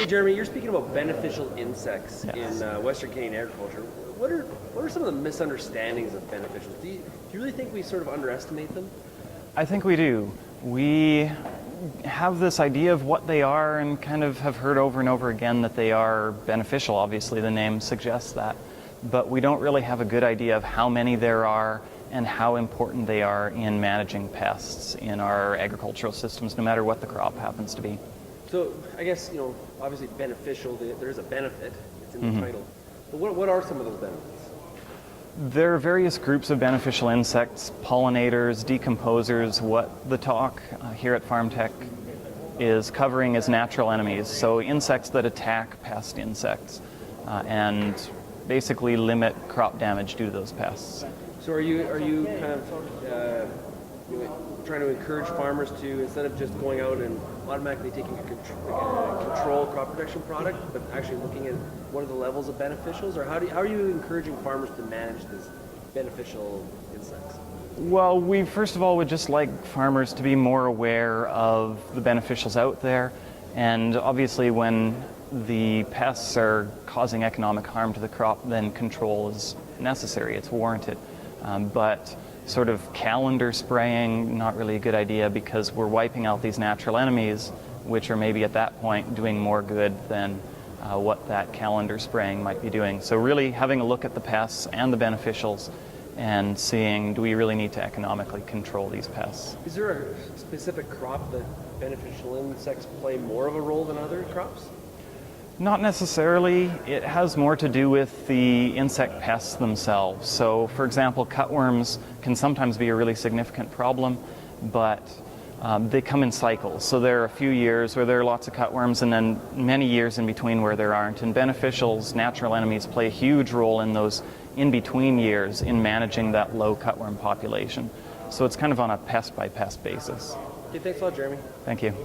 Jeremy, you're speaking about beneficial insects Yes. in Western Canadian agriculture. What are some of the misunderstandings of beneficials? Do you really think we sort of underestimate them? I think we do. We have this idea of what they are and kind of have heard over and over again that they are beneficial. Obviously, the name suggests that. But we don't really have a good idea of how many there are and how important they are in managing pests in our agricultural systems, no matter what the crop happens to be. So I guess, obviously beneficial, there's a benefit, it's in the title. But what are some of those benefits? There are various groups of beneficial insects, pollinators, decomposers. What the talk here at FarmTech is covering is natural enemies, so insects that attack pest insects and basically limit crop damage due to those pests. So are you kind of trying to encourage farmers to, instead of just going out and automatically taking a control crop protection product, but actually looking at what are the levels of beneficials, or how are you encouraging farmers to manage these beneficial insects? Well, we first of all would just like farmers to be more aware of the beneficials out there, and obviously when the pests are causing economic harm to the crop, then control is necessary, it's warranted. But sort of calendar spraying, not really a good idea, because we're wiping out these natural enemies, which are maybe at that point doing more good than what that calendar spraying might be doing. So really having a look at the pests and the beneficials and seeing, do we really need to economically control these pests? Is there a specific crop that beneficial insects play more of a role than other crops? Not necessarily. It has more to do with the insect pests themselves. So, for example, cutworms can sometimes be a really significant problem, but they come in cycles. So there are a few years where there are lots of cutworms and then many years in between where there aren't. And beneficials, natural enemies, play a huge role in those in-between years in managing that low cutworm population. So it's kind of on a pest-by-pest basis. Okay, thanks a lot, Jeremy. Thank you.